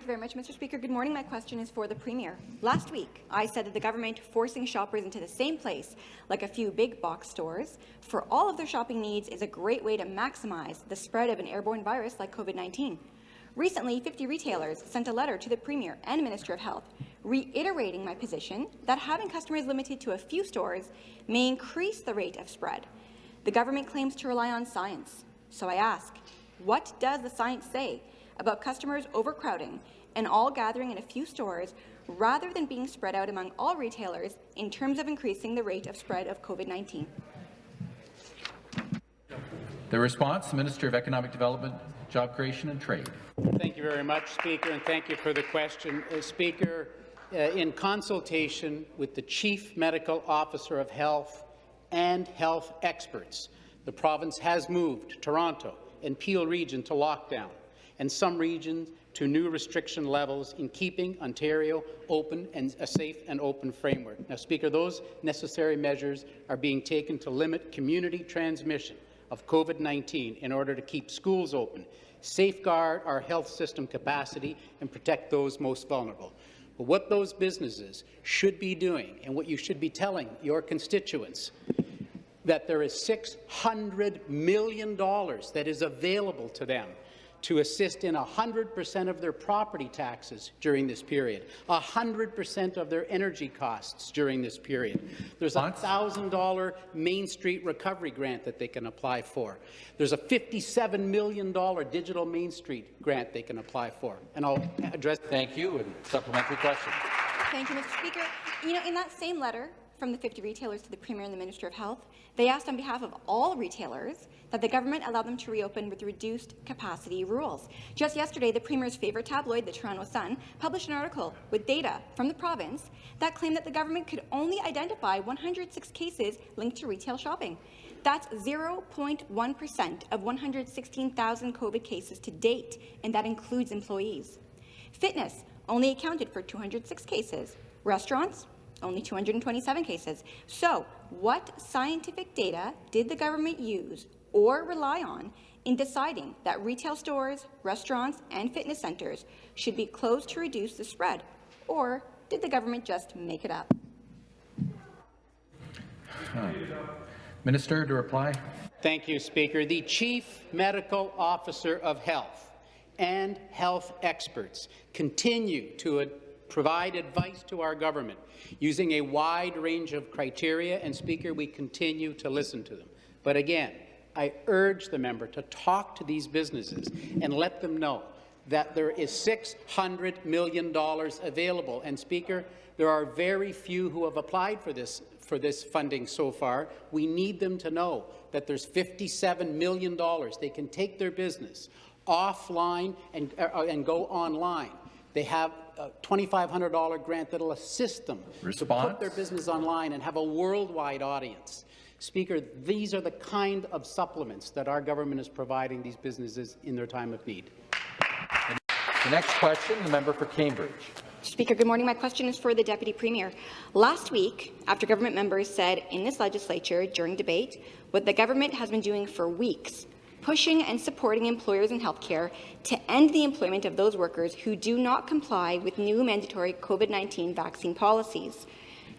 you very much, Mr. Speaker. Good morning. My question is for the Premier. Last week, I said that the government forcing shoppers into the same place, like a few big box stores, for all of their shopping needs is a great way to maximize the spread of an airborne virus like COVID-19. Recently, 50 retailers sent a letter to the Premier and Minister of Health, reiterating my position that having customers limited to a few stores may increase the rate of spread. The government claims to rely on science. So I ask, what does the science say about customers overcrowding and all gathering in a few stores rather than being spread out among all retailers in terms of increasing the rate of spread of COVID-19? The response, Minister of Economic Development, Job Creation and Trade. Thank you very much, Speaker, and thank you for the question. Speaker, in consultation with the Chief Medical Officer of Health and health experts, the province has moved Toronto and Peel region to lockdown, and some regions to new restriction levels in keeping Ontario open and a safe and open framework. Now, Speaker, those necessary measures are being taken to limit community transmission of COVID-19 in order to keep schools open, safeguard our health system capacity, and protect those most vulnerable. But what those businesses should be doing, and what you should be telling your constituents, that there is $600 million that is available to them to assist in 100% of their property taxes during this period, 100% of their energy costs during this period. There's a $1,000 Main Street recovery grant that they can apply for. There's a $57 million digital Main Street grant they can apply for. And I'll address. Thank you. And supplementary question. Thank you, Mr. Speaker. In that same letter from the 50 retailers to the Premier and the Minister of Health, they asked on behalf of all retailers that the government allow them to reopen with reduced capacity rules. Just yesterday, the Premier's favourite tabloid, the Toronto Sun, published an article with data from the province that claimed that the government could only identify 106 cases linked to retail shopping. That's 0.1% of 116,000 COVID cases to date, and that includes employees. Fitness only accounted for 206 cases. Restaurants, only 227 cases. So, what scientific data did the government use or rely on in deciding that retail stores, restaurants, and fitness centres should be closed to reduce the spread? Or did the government just make it up? Minister, to reply. Thank you, Speaker. The Chief Medical Officer of Health and health experts continue to provide advice to our government using a wide range of criteria, and, Speaker, we continue to listen to them. But again, I urge the member to talk to these businesses and let them know that there is $600 million available. And, Speaker, there are very few who have applied for this funding so far. We need them to know that there's $57 million. They can take their business offline and go online. They have a $2,500 grant that will assist them to put their business online and have a worldwide audience. Speaker, these are the kind of supplements that our government is providing these businesses in their time of need. The next question, the member for Cambridge. Speaker, good morning. My question is for the Deputy Premier. Last week, after government members said in this legislature during debate what the government has been doing for weeks, pushing and supporting employers in healthcare to end the employment of those workers who do not comply with new mandatory COVID-19 vaccine policies.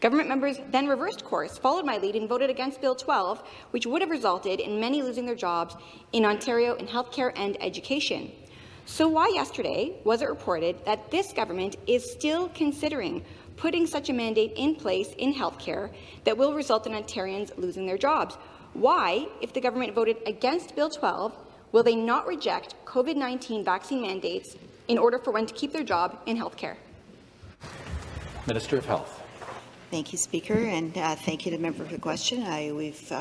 Government members then reversed course, followed my lead, and voted against Bill 12, which would have resulted in many losing their jobs in Ontario in healthcare and education. So why yesterday was it reported that this government is still considering putting such a mandate in place in healthcare that will result in Ontarians losing their jobs? Why, if the government voted against Bill 12, will they not reject COVID-19 vaccine mandates in order for one to keep their job in healthcare? Minister of Health. Thank you, Speaker, and thank you to the member for the question. We've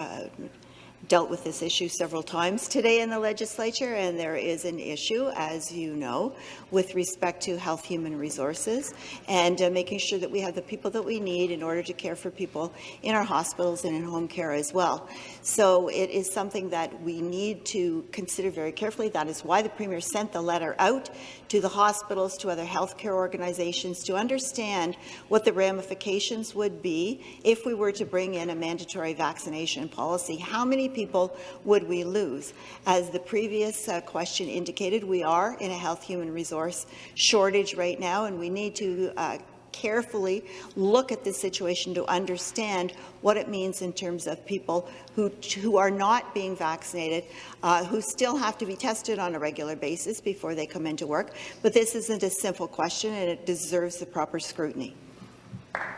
dealt with this issue several times today in the legislature, and there is an issue, as you know, with respect to health human resources and making sure that we have the people that we need in order to care for people in our hospitals and in home care as well. So it is something that we need to consider very carefully. That is why the Premier sent the letter out to the hospitals, to other healthcare organizations, to understand what the ramifications would be if we were to bring in a mandatory vaccination policy. How many people would we lose? As the previous question indicated, we are in a health human resource shortage right now, and we need to carefully look at this situation to understand what it means in terms of people who are not being vaccinated, who still have to be tested on a regular basis before they come into work. But this isn't a simple question, and it deserves the proper scrutiny.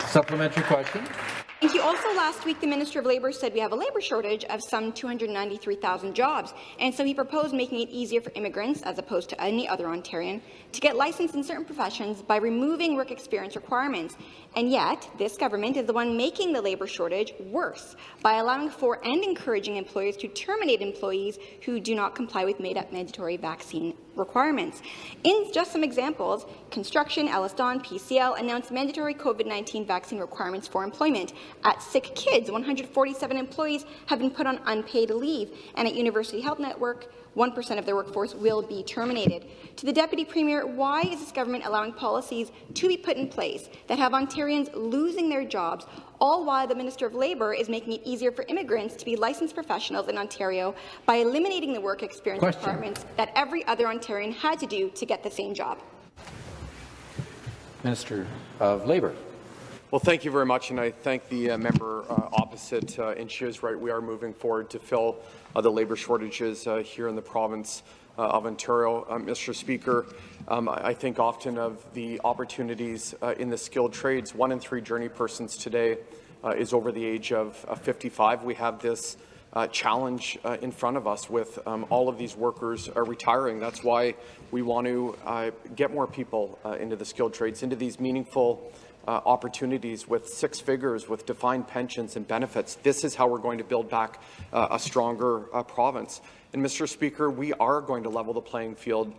Supplementary question. Thank you. Also, last week, the Minister of Labour said we have a labour shortage of some 293,000 jobs, and so he proposed making it easier for immigrants, as opposed to any other Ontarian, to get licensed in certain professions by removing work experience requirements. And yet, this government is the one making the labour shortage worse by allowing for and encouraging employers to terminate employees who do not comply with made-up mandatory vaccine requirements. In just some examples, construction, Ellis Don, PCL announced mandatory COVID-19 vaccine requirements for employment. At Sick Kids, 147 employees have been put on unpaid leave, and at University Health Network, 1% of their workforce will be terminated. To the Deputy Premier, why is this government allowing policies to be put in place that have Ontarians losing their jobs, all while the Minister of Labour is making it easier for immigrants to be licensed professionals in Ontario by eliminating the work experience requirements that every other Ontarian had to do to get the same job? Minister of Labour. Well, thank you very much, and I thank the member opposite. And she is right. We are moving forward to fill the labour shortages here in the province of Ontario. Mr. Speaker, I think often of the opportunities in the skilled trades. 1 in 3 journey persons today is over the age of 55. We have this challenge in front of us with all of these workers retiring. That's why we want to get more people into the skilled trades, into these meaningful opportunities with 6 figures, with defined pensions and benefits. This is how we're going to build back a stronger province. And Mr. Speaker, we are going to level the playing field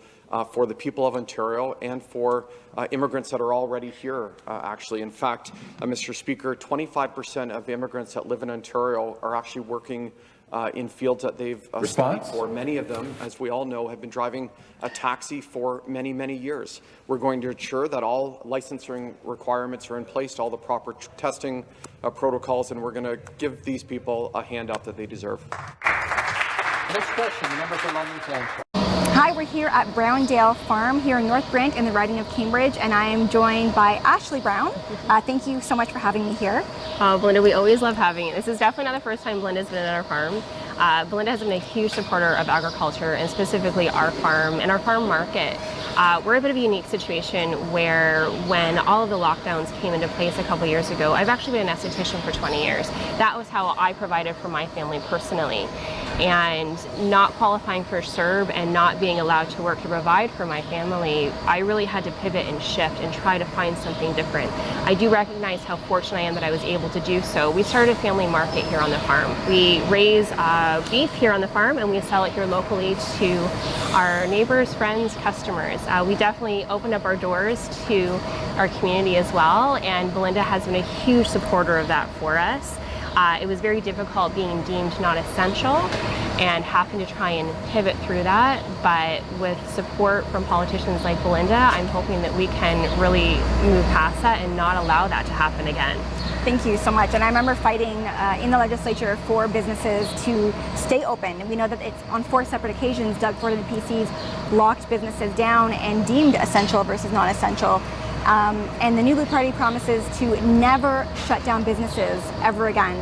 for the people of Ontario and for immigrants that are already here, actually. In fact, Mr. Speaker, 25% of immigrants that live in Ontario are actually working in fields that they've studied for. Many of them, as we all know, have been driving a taxi for many, many years. We're going to ensure that all licensing requirements are in place, all the proper testing protocols, and we're going to give these people a handout that they deserve. Next question, the member for London Central. Hi, we're here at Browndale Farm here in North Brant in the riding of Cambridge, and I am joined by Ashley Brown. Thank you so much for having me here. Belinda, we always love having you. This is definitely not the first time Belinda's been at our farm. Belinda has been a huge supporter of agriculture, and specifically our farm and our farm market. We're a bit of a unique situation where when all of the lockdowns came into place a couple years ago, I've actually been an esthetician for 20 years. That was how I provided for my family personally. And not qualifying for CERB and not being allowed to work to provide for my family, I really had to pivot and shift and try to find something different. I do recognize how fortunate I am that I was able to do so. We started a family market here on the farm. We raise beef here on the farm and we sell it here locally to our neighbors, friends, customers. We definitely opened up our doors to our community as well, and Belinda has been a huge supporter of that for us. It was very difficult being deemed not essential and having to try and pivot through that, but with support from politicians like Belinda, I'm hoping that we can really move past that and not allow that to happen again. Thank you so much. And I remember fighting in the legislature for businesses to stay open. And we know that it's on 4 separate occasions Doug Ford and the PCs locked businesses down and deemed essential versus non-essential. And the New Blue Party promises to never shut down businesses ever again.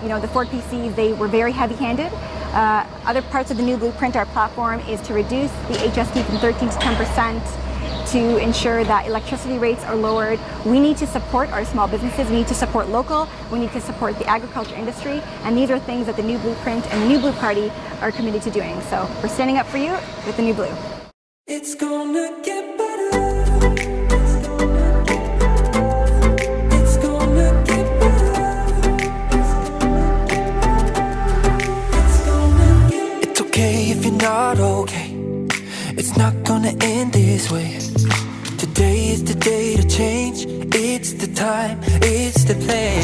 The Ford PCs, they were very heavy-handed. Other parts of the New Blueprint, our platform, is to reduce the HST from 13 to 10%, to ensure that electricity rates are lowered. We need to support our small businesses. We need to support local. We need to support the agriculture industry. And these are things that the New Blueprint and the New Blue Party are committed to doing. So we're standing up for you with the New Blue. It's gonna get better. If you're not okay, it's not gonna end this way. Today is the day to change. It's the time, it's the place.